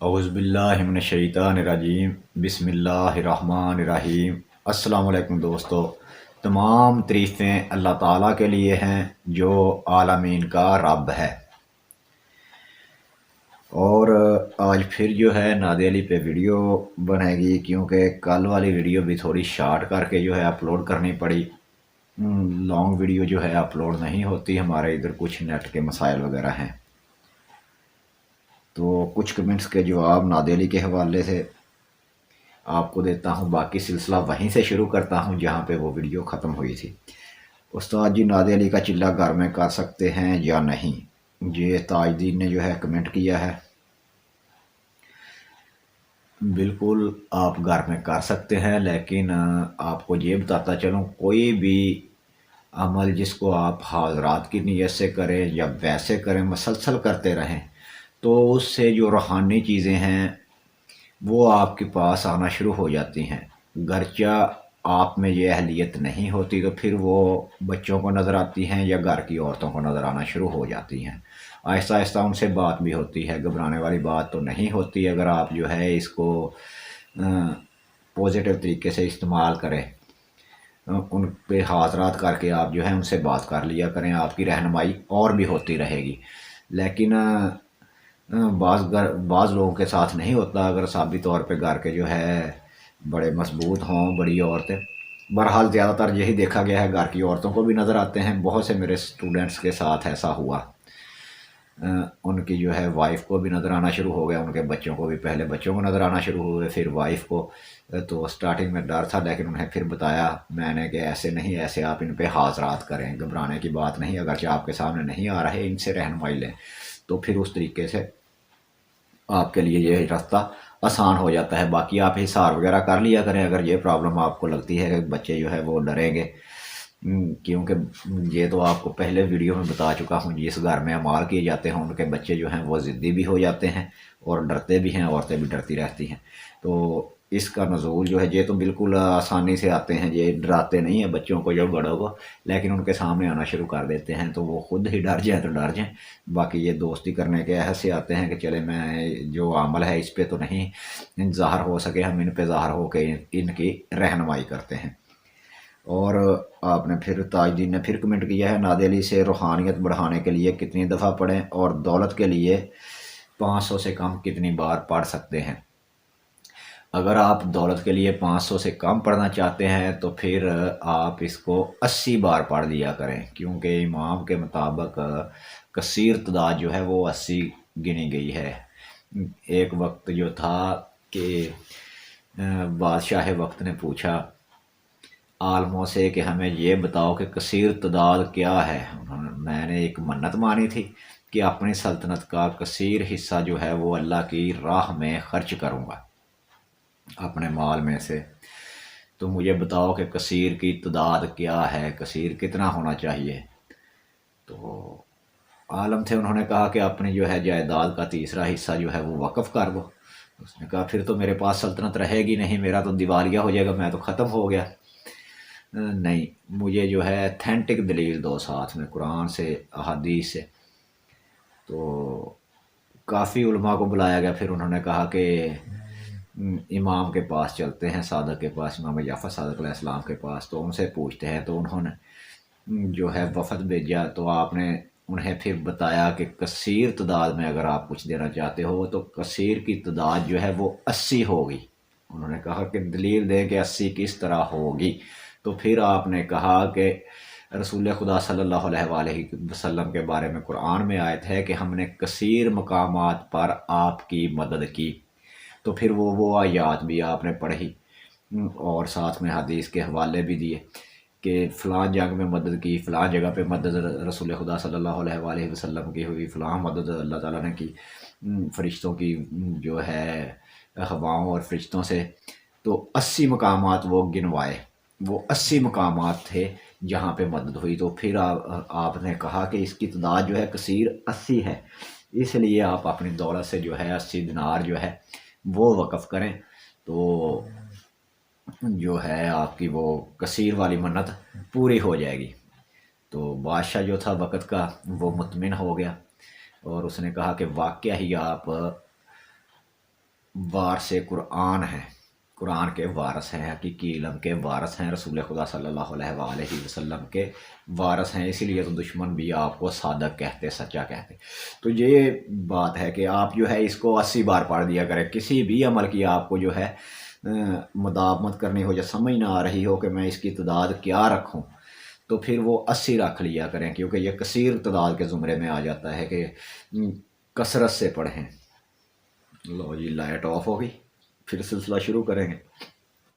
اعوذ باللہ من الشیطان الرجیم، بسم اللہ الرحمن الرحیم۔ السلام علیکم دوستو، تمام تعریفیں اللہ تعالیٰ کے لیے ہیں جو عالمین کا رب ہے۔ اور آج پھر جو ہے نادی علی پہ ویڈیو بنے گی، کیونکہ کل والی ویڈیو بھی تھوڑی شارٹ کر کے جو ہے اپلوڈ کرنی پڑی۔ لانگ ویڈیو جو ہے اپلوڈ نہیں ہوتی، ہمارے ادھر کچھ نیٹ کے مسائل وغیرہ ہیں، تو کچھ کمنٹس کے جواب نادی علی کے حوالے سے آپ کو دیتا ہوں، باقی سلسلہ وہیں سے شروع کرتا ہوں جہاں پہ وہ ویڈیو ختم ہوئی تھی۔ استاد جی، نادی علی کا چلہ گھر میں کر سکتے ہیں یا نہیں؟ یہ تاج دین نے جو ہے کمنٹ کیا ہے۔ بالکل آپ گھر میں کر سکتے ہیں، لیکن آپ کو یہ بتاتا چلوں، کوئی بھی عمل جس کو آپ حاضرات کی نیت سے کریں یا ویسے کریں، مسلسل کرتے رہیں، تو اس سے جو روحانی چیزیں ہیں وہ آپ کے پاس آنا شروع ہو جاتی ہیں۔ گرچہ آپ میں یہ اہلیت نہیں ہوتی تو پھر وہ بچوں کو نظر آتی ہیں یا گھر کی عورتوں کو نظر آنا شروع ہو جاتی ہیں۔ آہستہ آہستہ ان سے بات بھی ہوتی ہے، گھبرانے والی بات تو نہیں ہوتی اگر آپ جو ہے اس کو پازیٹیو طریقے سے استعمال کریں۔ ان پہ حاضرات کر کے آپ جو ہے ان سے بات کر لیا کریں، آپ کی رہنمائی اور بھی ہوتی رہے گی۔ لیکن بعض لوگوں کے ساتھ نہیں ہوتا، اگر ثابت طور پہ گھر کے جو ہے بڑے مضبوط ہوں، بڑی عورتیں، بہرحال زیادہ تر یہی دیکھا گیا ہے، گھر کی عورتوں کو بھی نظر آتے ہیں۔ بہت سے میرے اسٹوڈنٹس کے ساتھ ایسا ہوا، ان کی جو ہے وائف کو بھی نظر آنا شروع ہو گیا، ان کے بچوں کو بھی، پہلے بچوں کو نظر آنا شروع ہوئے پھر وائف کو۔ تو سٹارٹنگ میں ڈر تھا، لیکن انہیں پھر بتایا میں نے کہ ایسے نہیں، ایسے آپ ان پہ حاضرات کریں، گھبرانے کی بات نہیں، اگرچہ آپ کے سامنے نہیں آ رہے، ان سے رہنمائی لیں، تو پھر اس طریقے سے آپ کے لیے یہ راستہ آسان ہو جاتا ہے۔ باقی آپ حساب وغیرہ کر لیا کریں اگر یہ پرابلم آپ کو لگتی ہے کہ بچے جو ہے وہ ڈریں گے، کیونکہ یہ تو آپ کو پہلے ویڈیو میں بتا چکا ہوں، جس گھر میں اعمال کیے جاتے ہیں ان کے بچے جو ہیں وہ ضدی بھی ہو جاتے ہیں اور ڈرتے بھی ہیں، عورتیں بھی ڈرتی رہتی ہیں۔ تو اس کا نزول جو ہے یہ تو بالکل آسانی سے آتے ہیں، یہ ڈراتے نہیں ہیں بچوں کو یا بڑوں کو، لیکن ان کے سامنے آنا شروع کر دیتے ہیں تو وہ خود ہی ڈر جائیں تو ڈر جائیں۔ باقی یہ دوستی کرنے کے عہد سے آتے ہیں کہ چلے میں جو عمل ہے اس پہ تو نہیں ظاہر ہو سکے، ہم ان پہ ظاہر ہو کے ان کی رہنمائی کرتے ہیں۔ اور آپ نے پھر تاج دین نے پھر کمنٹ کیا ہے، نادی علی سے روحانیت بڑھانے کے لیے کتنی دفعہ پڑھیں اور دولت کے لیے 500 سے کم کتنی بار پڑھ سکتے ہیں؟ اگر آپ دولت کے لیے 500 سے کم پڑھنا چاہتے ہیں تو پھر آپ اس کو 80 بار پڑھ لیا کریں، کیونکہ امام کے مطابق کثیر تعداد جو ہے وہ 80 گنی گئی ہے۔ ایک وقت جو تھا کہ بادشاہ وقت نے پوچھا عالموں سے کہ ہمیں یہ بتاؤ کہ کثیر تعداد کیا ہے۔ میں نے ایک منت مانی تھی کہ اپنی سلطنت کا کثیر حصہ جو ہے وہ اللہ کی راہ میں خرچ کروں گا اپنے مال میں سے، تو مجھے بتاؤ کہ کثیر کی تعداد کیا ہے، کثیر کتنا ہونا چاہیے۔ تو عالم تھے، انہوں نے کہا کہ اپنی جو ہے جائیداد کا تیسرا حصہ جو ہے وہ وقف کر دو۔ اس نے کہا پھر تو میرے پاس سلطنت رہے گی نہیں، میرا تو دیوالیہ ہو جائے گا، میں تو ختم ہو گیا۔ نہیں، مجھے جو ہے اتھینٹک دلیل دو ساتھ میں، قرآن سے، احادیث سے۔ تو کافی علماء کو بلایا گیا، پھر انہوں نے کہا کہ امام کے پاس چلتے ہیں، صادق کے پاس، امام جعفر صادق علیہ السلام کے پاس، تو ان سے پوچھتے ہیں۔ تو انہوں نے جو ہے وفد بھیجا، تو آپ نے انہیں پھر بتایا کہ کثیر تعداد میں اگر آپ کچھ دینا چاہتے ہو تو کثیر کی تعداد جو ہے وہ 80 ہوگی۔ انہوں نے کہا کہ دلیل دیں کہ 80 کس طرح ہوگی۔ تو پھر آپ نے کہا کہ رسول خدا صلی اللہ علیہ وآلہ وسلم کے بارے میں قرآن میں آیت ہے کہ ہم نے کثیر مقامات پر آپ کی مدد کی۔ تو پھر وہ آیات بھی آپ نے پڑھی اور ساتھ میں حدیث کے حوالے بھی دیے کہ فلاں جنگ میں مدد کی، فلاں جگہ پہ مدد رسول خدا صلی اللہ علیہ وآلہ وسلم کی ہوئی، فلاں مدد اللہ تعالیٰ نے کی فرشتوں کی جو ہے ہواؤں اور فرشتوں سے۔ تو 80 مقامات وہ گنوائے، وہ 80 مقامات تھے جہاں پہ مدد ہوئی۔ تو پھر آپ نے کہا کہ اس کی تعداد جو ہے کثیر 80 ہے، اس لیے آپ اپنی دولت سے جو ہے 80 دینار جو ہے وہ وقف کریں، تو جو ہے آپ کی وہ کثیر والی منت پوری ہو جائے گی۔ تو بادشاہ جو تھا وقت کا وہ مطمئن ہو گیا اور اس نے کہا کہ واقعہ ہی آپ وارث قرآن ہیں، قرآن کے وارث ہیں، حقیقی علم کے وارث ہیں، رسول خدا صلی اللہ علیہ وآلہ وسلم کے وارث ہیں، اسی لیے تو دشمن بھی آپ کو صادق کہتے، سچا کہتے۔ تو یہ بات ہے کہ آپ جو ہے اس کو 80 بار پڑھ دیا کریں، کسی بھی عمل کی آپ کو جو ہے مداومت کرنی ہو یا سمجھ نہ آ رہی ہو کہ میں اس کی تعداد کیا رکھوں، تو پھر وہ 80 رکھ لیا کریں، کیونکہ یہ کثیر تعداد کے زمرے میں آ جاتا ہے کہ کثرت سے پڑھیں۔ لو جی، لائٹ آف ہو گئی، پھر سلسلہ شروع کریں گے۔